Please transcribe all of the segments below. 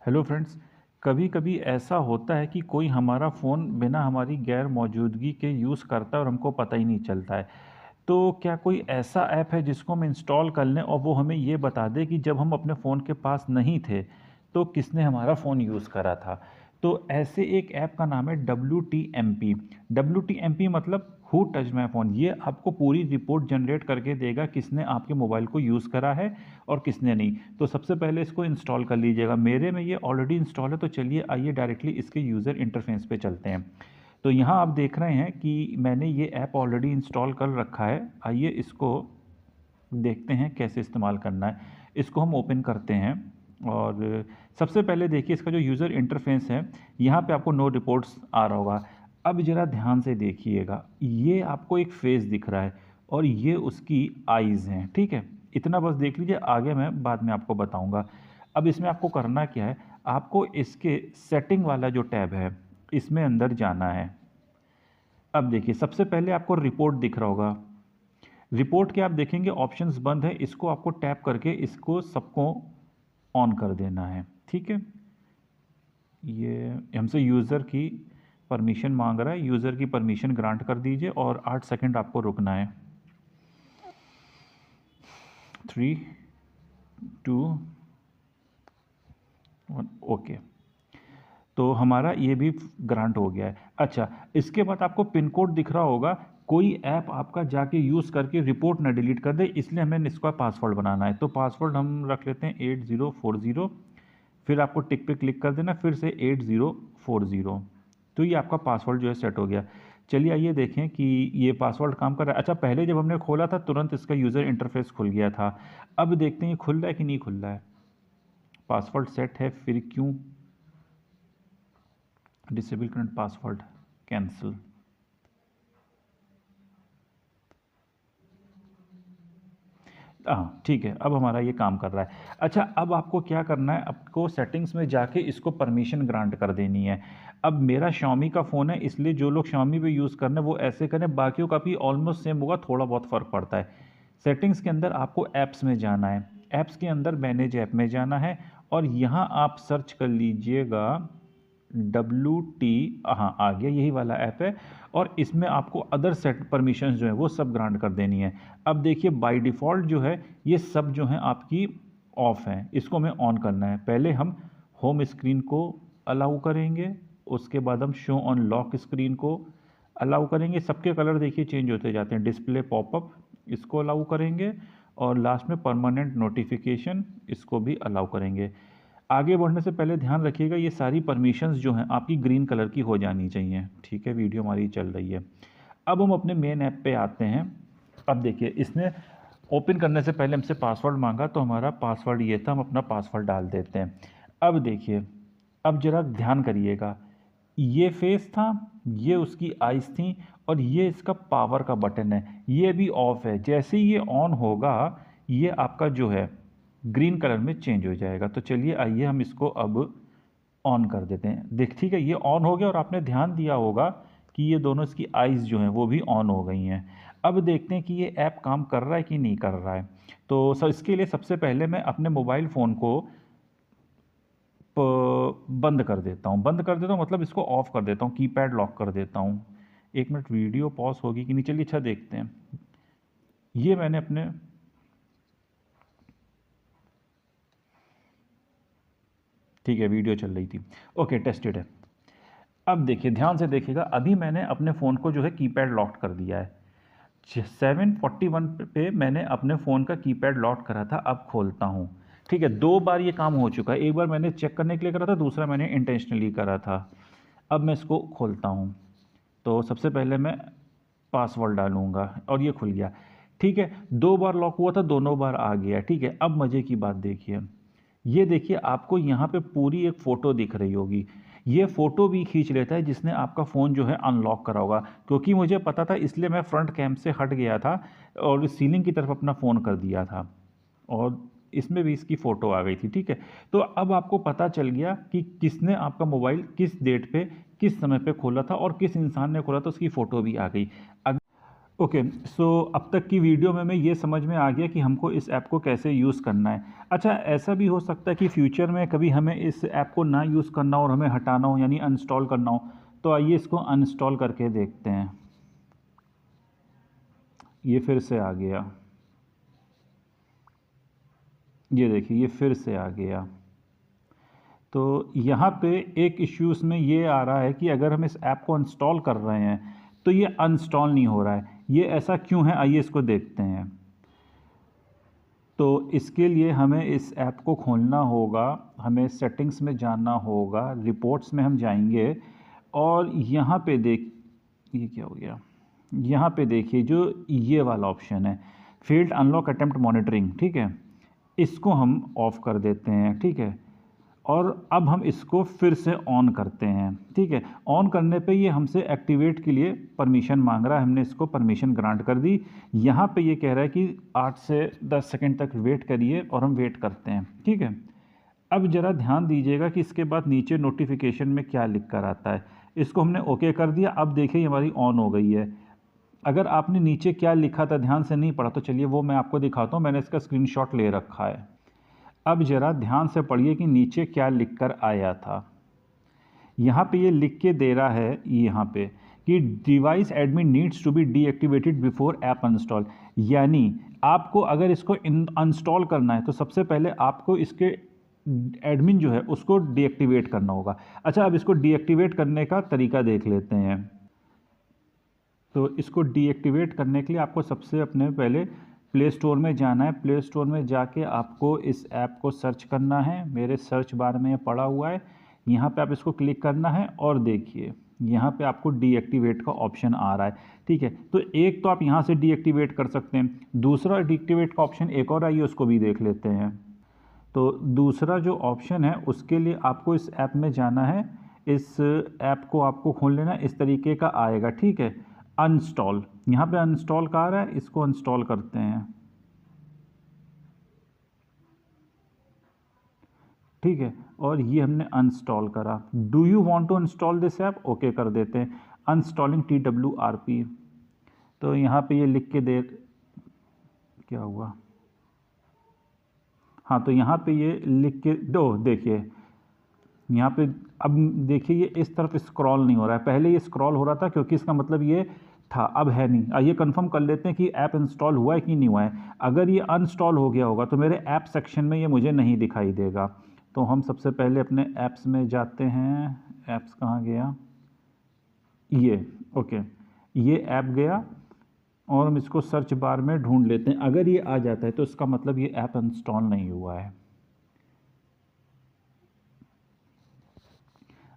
Hello friends. कभी कभी ऐसा होता है कि कोई हमारा फ़ोन बिना हमारी गैर मौजूदगी के यूज़ करता है और हमको पता ही नहीं चलता है। तो क्या कोई ऐसा ऐप है जिसको हम इंस्टॉल कर लें और वो हमें ये बता दे कि जब हम अपने फ़ोन के पास नहीं थे तो किसने हमारा फ़ोन यूज़ करा था। तो ऐसे एक ऐप का नाम है WTMP। WTMP मतलब हु टच माई फ़ोन। ये आपको पूरी रिपोर्ट जनरेट करके देगा किसने आपके मोबाइल को यूज़ करा है और किसने नहीं। तो सबसे पहले इसको इंस्टॉल कर लीजिएगा। मेरे में ये ऑलरेडी इंस्टॉल है, तो चलिए आइए डायरेक्टली इसके यूज़र इंटरफेस पे चलते हैं। तो यहाँ आप देख रहे हैं कि मैंने ये ऐप ऑलरेडी इंस्टॉल कर रखा है। आइए इसको देखते हैं कैसे इस्तेमाल करना है। इसको हम ओपन करते हैं और सबसे पहले देखिए इसका जो यूज़र इंटरफेस है, यहाँ पे आपको नो रिपोर्ट्स आ रहा होगा। अब ज़रा ध्यान से देखिएगा, ये आपको एक फेस दिख रहा है और ये उसकी आइज़ हैं, ठीक है। इतना बस देख लीजिए, आगे मैं बाद में आपको बताऊँगा। अब इसमें आपको करना क्या है, आपको इसके सेटिंग वाला जो टैब है इसमें अंदर जाना है। अब देखिए सबसे पहले आपको रिपोर्ट दिख रहा होगा। रिपोर्ट के आप देखेंगे ऑप्शंस बंद है, इसको आपको टैप करके इसको सबको ऑन कर देना है, ठीक है। ये हमसे यूज़र की परमिशन मांग रहा है, यूज़र की परमिशन ग्रांट कर दीजिए और 8 सेकंड आपको रुकना है। 3 2 1 ओके। तो हमारा ये भी ग्रांट हो गया है। अच्छा, इसके बाद आपको पिन कोड दिख रहा होगा। कोई ऐप आपका जाके यूज़ करके रिपोर्ट ना डिलीट कर दे, इसलिए हमें इसका पासवर्ड बनाना है। तो पासवर्ड हम रख लेते हैं 8040। फिर आपको टिक पे क्लिक कर देना, फिर से 8040। तो ये आपका पासवर्ड जो है सेट हो गया। चलिए आइए देखें कि ये पासवर्ड काम कर रहा है। अच्छा, पहले जब हमने खोला था तुरंत इसका यूज़र इंटरफेस खुल गया था। अब देखते हैं ये खुल रहा है कि नहीं खुल रहा है। पासवर्ड सेट है, फिर क्यों डिसेबल करंट पासवर्ड, कैंसिल। हाँ ठीक है, अब हमारा ये काम कर रहा है। अच्छा, अब आपको क्या करना है, आपको सेटिंग्स में जाके इसको परमिशन ग्रांट कर देनी है। अब मेरा Xiaomi का फ़ोन है, इसलिए जो लोग Xiaomi पे यूज़ कर रहे हैं वो ऐसे करें, बाकियों का भी ऑलमोस्ट सेम होगा, थोड़ा बहुत फ़र्क पड़ता है। सेटिंग्स के अंदर आपको ऐप्स में जाना है, ऐप्स के अंदर मैनेज ऐप में जाना है और यहाँ आप सर्च कर लीजिएगा WT। हाँ आ गया, यही वाला ऐप है। और इसमें आपको अदर सेट परमिशंस जो है वो सब ग्रांट कर देनी है। अब देखिए बाय डिफ़ॉल्ट जो है ये सब जो है आपकी ऑफ है, इसको हमें ऑन करना है। पहले हम होम स्क्रीन को अलाउ करेंगे, उसके बाद हम शो ऑन लॉक स्क्रीन को अलाउ करेंगे। सबके कलर देखिए चेंज होते जाते हैं। डिस्प्ले पॉपअप इसको अलाउ करेंगे और लास्ट में परमानेंट नोटिफिकेशन इसको भी अलाउ करेंगे। आगे बढ़ने से पहले ध्यान रखिएगा ये सारी परमिशंस जो हैं आपकी ग्रीन कलर की हो जानी चाहिए, ठीक है। वीडियो हमारी चल रही है। अब हम अपने मेन ऐप पे आते हैं। अब देखिए इसने ओपन करने से पहले हमसे पासवर्ड मांगा, तो हमारा पासवर्ड ये था, हम अपना पासवर्ड डाल देते हैं। अब देखिए, अब जरा ध्यान करिएगा, ये फेस था, ये उसकी आइज़ थी और ये इसका पावर का बटन है, ये भी ऑफ है। जैसे ही ये ऑन होगा ये आपका जो है ग्रीन कलर में चेंज हो जाएगा। तो चलिए आइए हम इसको अब ऑन कर देते हैं। देख ठीक है, ये ऑन हो गया और आपने ध्यान दिया होगा कि ये दोनों इसकी आइज़ जो हैं वो भी ऑन हो गई हैं। अब देखते हैं कि ये ऐप काम कर रहा है कि नहीं कर रहा है। तो इसके लिए सबसे पहले मैं अपने मोबाइल फ़ोन को बंद कर देता हूँ। बंद कर देता हूँ मतलब इसको ऑफ़ कर देता हूँ, कीपैड लॉक कर देता हूँ। एक मिनट, वीडियो पॉज होगी कि नहीं, चलिए अच्छा देखते हैं। ये मैंने अपने ठीक है, वीडियो चल रही थी, ओके टेस्टेड है। अब देखिए ध्यान से देखिएगा, अभी मैंने अपने फ़ोन को जो है कीपैड लॉक कर दिया है। 741 पे मैंने अपने फ़ोन का कीपैड लॉक करा था। अब खोलता हूँ, ठीक है। 2 बार ये काम हो चुका है, एक बार मैंने चेक करने के लिए करा था, दूसरा मैंने इंटेंशनली करा था। अब मैं इसको खोलता हूँ, तो सबसे पहले मैं पासवर्ड डालूँगा और ये खुल गया, ठीक है। 2 बार लॉक हुआ था, दोनों बार आ गया, ठीक है। अब मज़े की बात देखिए, ये देखिए आपको यहाँ पे पूरी एक फ़ोटो दिख रही होगी। ये फ़ोटो भी खींच लेता है जिसने आपका फ़ोन जो है अनलॉक करा होगा। क्योंकि मुझे पता था इसलिए मैं फ्रंट कैम से हट गया था और सीलिंग की तरफ अपना फ़ोन कर दिया था और इसमें भी इसकी फ़ोटो आ गई थी, ठीक है। तो अब आपको पता चल गया कि किसने आपका मोबाइल किस डेट पे किस समय पे खोला था और किस इंसान ने खोला था, उसकी फ़ोटो भी आ गई। ओके, सो अब तक की वीडियो में हमें ये समझ में आ गया कि हमको इस ऐप को कैसे यूज़ करना है। अच्छा, ऐसा भी हो सकता है कि फ्यूचर में कभी हमें इस ऐप को ना यूज़ करना हो और हमें हटाना हो, यानी अनइंस्टॉल करना हो, तो आइए इसको अनइंस्टॉल करके देखते हैं। ये फिर से आ गया, ये देखिए ये फिर से आ गया। तो यहाँ पे एक इश्यूज में ये आ रहा है कि अगर हम इस ऐप को इंस्टॉल कर रहे हैं तो ये अनइंस्टॉल नहीं हो रहा है। ये ऐसा क्यों है, आइए इसको देखते हैं। तो इसके लिए हमें इस ऐप को खोलना होगा, हमें सेटिंग्स में जाना होगा, रिपोर्ट्स में हम जाएंगे और यहाँ पे देख, ये क्या हो गया, यहाँ पे देखिए जो ये वाला ऑप्शन है, फील्ड अनलॉक अटेम्प्ट मॉनिटरिंग, ठीक है, इसको हम ऑफ़ कर देते हैं, ठीक है। और अब हम इसको फिर से ऑन करते हैं, ठीक है। ऑन करने पे ये हमसे एक्टिवेट के लिए परमिशन मांग रहा है, हमने इसको परमिशन ग्रांट कर दी। यहाँ पे ये कह रहा है कि 8 से 10 सेकंड तक वेट करिए और हम वेट करते हैं, ठीक है। अब ज़रा ध्यान दीजिएगा कि इसके बाद नीचे नोटिफिकेशन में क्या लिख कर आता है। इसको हमने ओके कर दिया, अब देखिए ये हमारी ऑन हो गई है। अगर आपने नीचे क्या लिखा था ध्यान से नहीं पढ़ा तो चलिए वो मैं आपको दिखाता हूँ, मैंने इसका स्क्रीनशॉट ले रखा है। अब ज़रा ध्यान से पढ़िए कि नीचे क्या लिखकर आया था। यहाँ पे ये लिख के दे रहा है यहाँ पे कि device admin needs to be deactivated before app uninstall, यानी आपको अगर इसको अनइंस्टॉल करना है तो सबसे पहले आपको इसके एडमिन जो है उसको डीएक्टिवेट करना होगा। अच्छा, अब इसको डीएक्टिवेट करने का तरीका देख लेते हैं। तो इसको डीएक्टिवेट करने के लिए आपको सबसे अपने पहले प्ले स्टोर में जाना है। प्ले स्टोर में जाके आपको इस ऐप को सर्च करना है, मेरे सर्च बार में ये पड़ा हुआ है, यहाँ पे आप इसको क्लिक करना है और देखिए यहाँ पे आपको डीएक्टिवेट का ऑप्शन आ रहा है, ठीक है। तो एक तो आप यहाँ से डीएक्टिवेट कर सकते हैं, दूसरा डीएक्टिवेट का ऑप्शन एक और आइए उसको भी देख लेते हैं। तो दूसरा जो ऑप्शन है उसके लिए आपको इस ऐप में जाना है, इस ऐप को आपको खोल लेना, इस तरीके का आएगा, ठीक है। अनइंस्टॉल, यहाँ पे अनइंस्टॉल का आ रहा है, इसको अनइंस्टॉल करते हैं, ठीक है। और ये हमने अनइंस्टॉल करा। Do you want to install this app, okay कर देते हैं। अनइंस्टॉलिंग TWRP, तो यहाँ पे ये लिख के दे, क्या हुआ, हाँ, तो यहाँ पे ये लिख के दो, देखिए यहाँ पे अब देखिए ये इस तरफ स्क्रॉल नहीं हो रहा है, पहले ये स्क्रॉल हो रहा था क्योंकि इसका मतलब ये था, अब है नहीं। आइए कंफर्म कर लेते हैं कि ऐप इंस्टॉल हुआ है कि नहीं हुआ है। अगर ये अनइंस्टॉल हो गया होगा तो मेरे ऐप सेक्शन में ये मुझे नहीं दिखाई देगा। तो हम सबसे पहले अपने ऐप्स में जाते हैं, ऐप्स कहाँ गया, ये, ओके, ये ऐप गया और हम इसको सर्च बार में ढूंढ लेते हैं। अगर ये आ जाता है तो इसका मतलब ये ऐप इंस्टॉल नहीं हुआ है।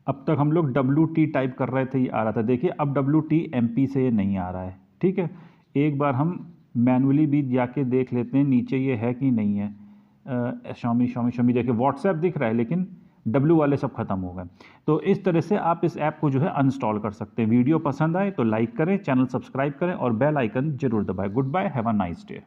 अब तक हम लोग WT टाइप कर रहे थे, ये आ रहा था, देखिए अब WT MP से ये नहीं आ रहा है, ठीक है। एक बार हम मैनुअली भी जाके देख लेते हैं नीचे ये है कि नहीं है। Xiaomi देखिए व्हाट्सएप दिख रहा है लेकिन W वाले सब खत्म हो गए। तो इस तरह से आप इस ऐप को जो है अनइंस्टॉल कर सकते हैं। वीडियो पसंद आए तो लाइक करें, चैनल सब्सक्राइब करें और बेल आइकन जरूर दबाएं। Goodbye, have a nice day.